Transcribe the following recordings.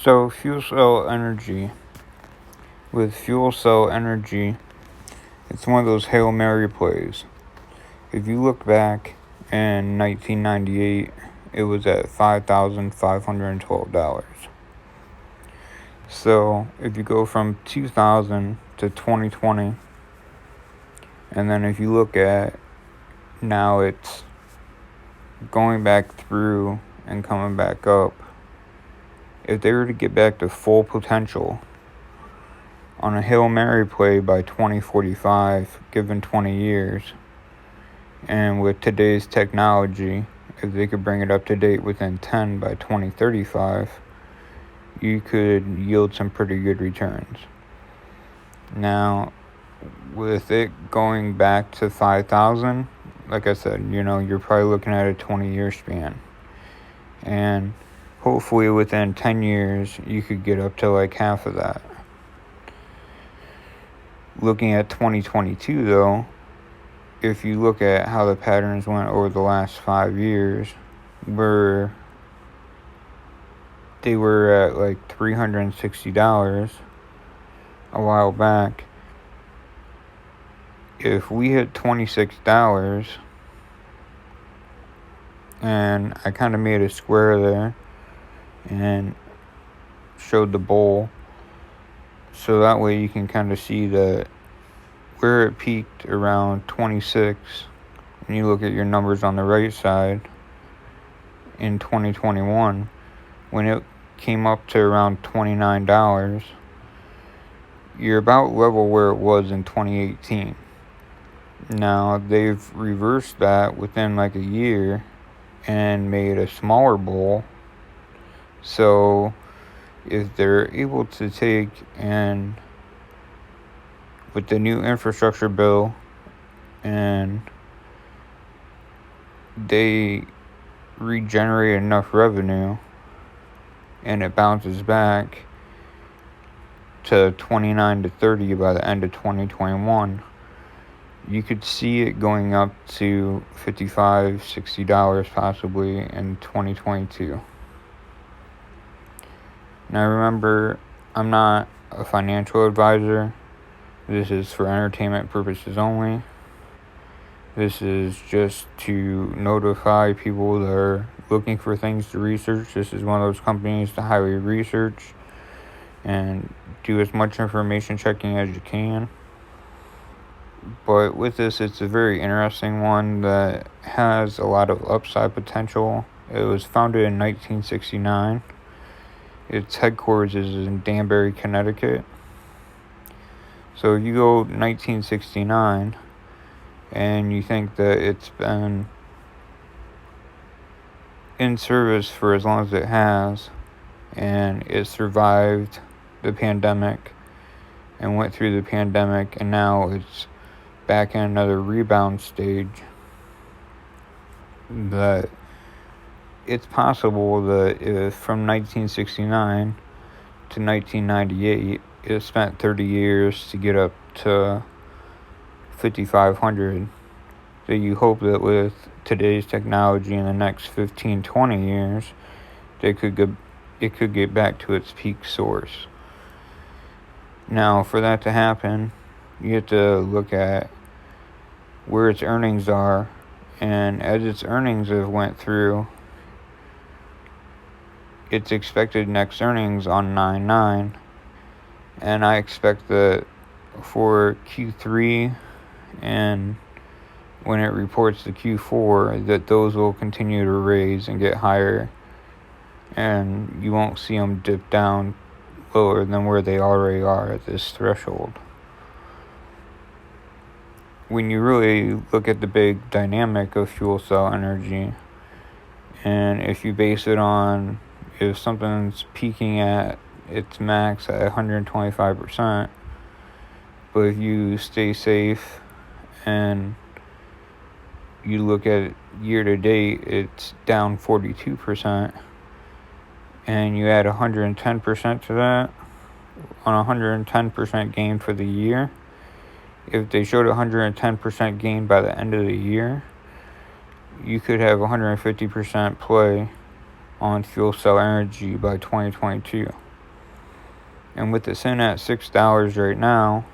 So, FuelCell Energy. With FuelCell Energy, it's one of those Hailmarry plays. If you look back in 1998, it was at $5,512. So, if you go from 2000 to 2020, and then if you look at now, it's going back through and coming back up. If they were to get back to full potential on a Hail Mary play by 2045, given 20 years, and with today's technology, if they could bring it up to date within 10 by 2035, you could yield some pretty good returns. Now, with it going back to 5,000, like I said, you're probably looking at a 20-year span. And hopefully within 10 years, you could get up to like half of that. Looking at 2022, though, if you look at how the patterns went over the last 5 years, they were at like $360 a while back. If we hit $26, and I kind of made a square there and showed the bowl, so that way you can kind of see that where it peaked around 26, when you look at your numbers on the right side in 2021, when it came up to around $29, you're about level where it was in 2018. Now, they've reversed that within like a year and made a smaller bowl. So, if they're able to take and with the new infrastructure bill and they regenerate enough revenue and it bounces back to 29 to 30 by the end of 2021, you could see it going up to $55, $60 possibly in 2022. Now remember, I'm not a financial advisor. This is for entertainment purposes only. This is just to notify people that are looking for things to research. This is one of those companies to highly research and do as much information checking as you can. But with this, it's a very interesting one that has a lot of upside potential. It was founded in 1969. Its headquarters is in Danbury, Connecticut. So if you go 1969 and you think that it's been in service for as long as it has, and it survived the pandemic and went through the pandemic, and now it's back in another rebound stage, that it's possible that if from 1969 to 1998 it spent 30 years to get up to 5,500, that you hope that with today's technology in the next 15-20 years it could get back to its peak source. Now, for that to happen, you have to look at where its earnings are, and as its earnings have went through, its expected next earnings on 9/9, and I expect that for Q3 and when it reports to Q4, that those will continue to raise and get higher, and you won't see them dip down lower than where they already are at this threshold. When you really look at the big dynamic of fuel cell energy, and if you base it on if something's peaking at its max at 125%, but if you stay safe and you look at year to date, it's down 42%, and you add 110% to that, on 110% gain for the year, if they showed 110% gain by the end of the year, you could have 150% play on fuel cell energy by 2022. And with it sitting at $6 right now,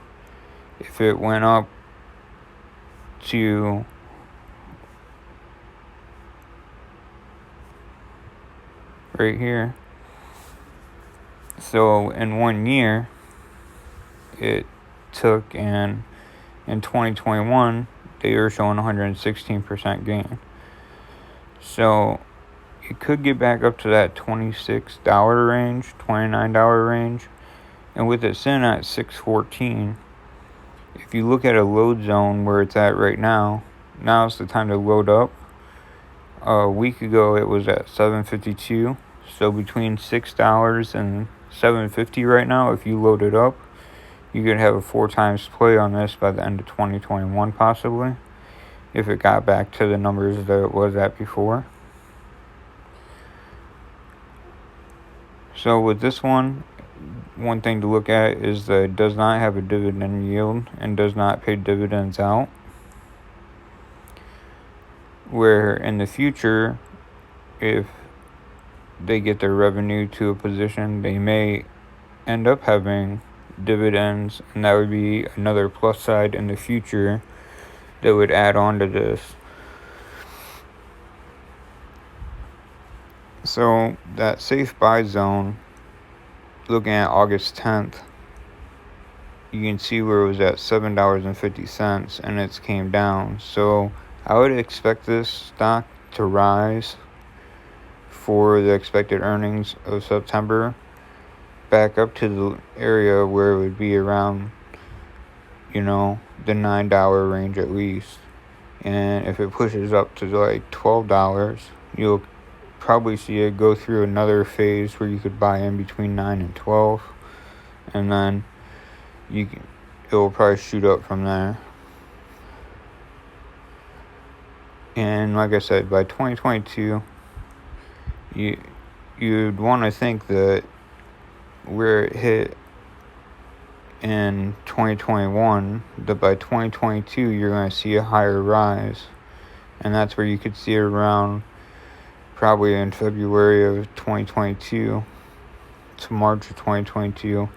if it went up to right here, so in 1 year, it took in 2021, they were showing 116% gain. So it could get back up to that $26 range, $29 range. And with it sitting at 614, if you look at a load zone where it's at right now, now's the time to load up. A week ago it was at 752. So between $6 and $750 right now, if you load it up, you could have a 4 times play on this by the end of 2021 possibly, if it got back to the numbers that it was at before. So with this one thing to look at is that it does not have a dividend yield and does not pay dividends out. Where in the future, if they get their revenue to a position, they may end up having dividends, and that would be another plus side in the future that would add on to this. So that safe buy zone, looking at August 10th, you can see where it was at $7.50 and it's came down. So I would expect this stock to rise for the expected earnings of September back up to the area where it would be around, the $9 range at least. And if it pushes up to like $12, you'll probably see it go through another phase where you could buy in between 9 and 12, and then it will probably shoot up from there. And like I said, by 2022, you'd want to think that where it hit in 2021, that by 2022 you're going to see a higher rise, and that's where you could see it around probably in February of 2022 to March of 2022.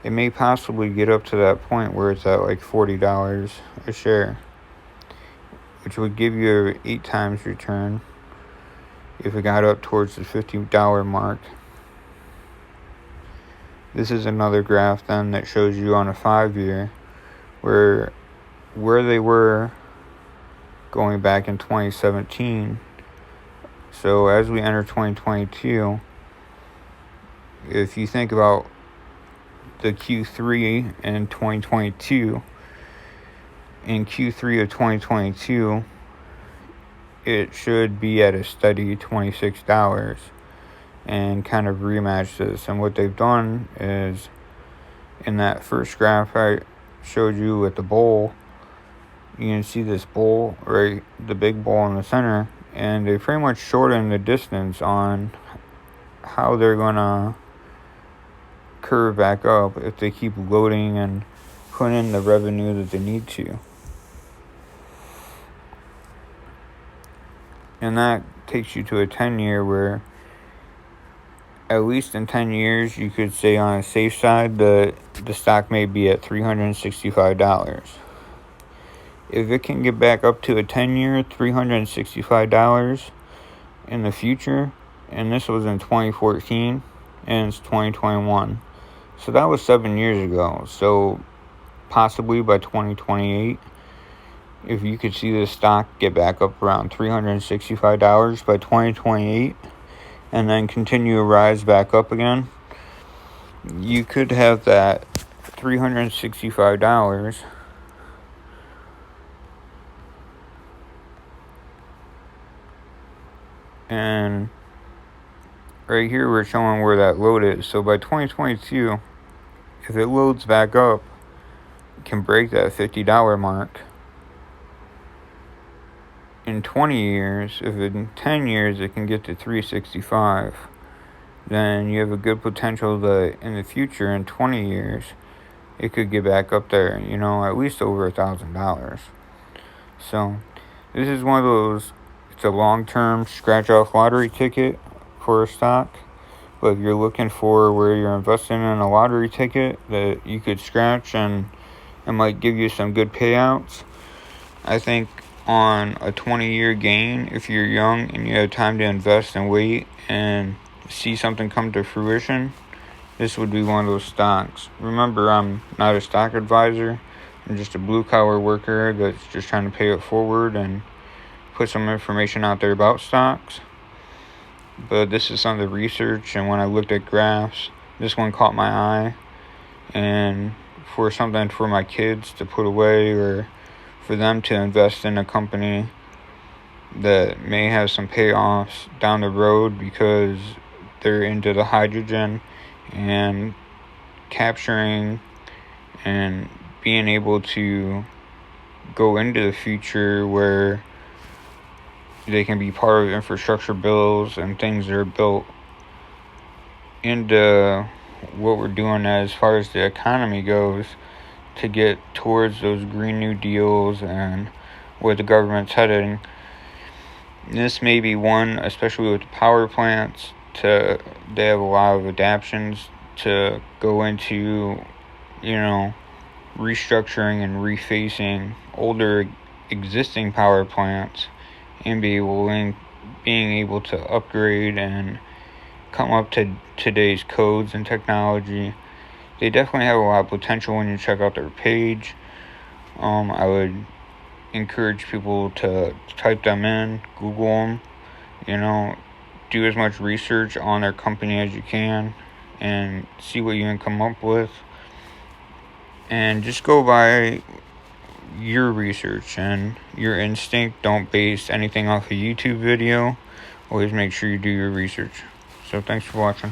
It may possibly get up to that point where it's at like $40 a share, which would give you an 8 times return if it got up towards the $50 mark. This is another graph then that shows you on a 5-year where they were going back in 2017. So as we enter 2022, if you think about the Q3 in 2022, in Q3 of 2022, it should be at a steady $26 and kind of rematch this. And what they've done is, in that first graph I showed you with the bowl, you can see this bowl, right, the big bowl in the center, and they pretty much shortened the distance on how they're going to curve back up if they keep loading and putting in the revenue that they need to. And that takes you to a 10-year where, at least in 10 years, you could say on a safe side that the stock may be at $365. If it can get back up to a 10-year, $365 in the future, and this was in 2014, and it's 2021. So that was 7 years ago. So possibly by 2028, if you could see this stock get back up around $365 by 2028, and then continue to rise back up again, you could have that $365 and right here we're showing where that load is. So by 2022, if it loads back up, it can break that $50 mark. In 20 years, if in 10 years it can get to $365, then you have a good potential that in the future, in 20 years, it could get back up there, at least over $1,000. So this is one of those, it's a long-term scratch-off lottery ticket for a stock. But if you're looking for where you're investing in a lottery ticket that you could scratch and it might give you some good payouts, I think on a 20-year gain, if you're young and you have time to invest and wait and see something come to fruition, this would be one of those stocks. Remember, I'm not a stock advisor. I'm just a blue-collar worker that's just trying to pay it forward and put some information out there about stocks. But this is some of the research, and when I looked at graphs, this one caught my eye. And for something for my kids to put away, or for them to invest in a company that may have some payoffs down the road because they're into the hydrogen and capturing and being able to go into the future where they can be part of infrastructure bills and things that are built into what we're doing as far as the economy goes to get towards those Green New Deals and where the government's heading. This may be one, especially with the power plants, they have a lot of adaptions to go into, restructuring and refacing older existing power plants and being able to upgrade and come up to today's codes and technology. They definitely have a lot of potential when you check out their page. I would encourage people to type them in, Google them, do as much research on their company as you can and see what you can come up with. And just go by your research and your instinct. Don't base anything off a YouTube video. Always make sure you do your research. So thanks for watching.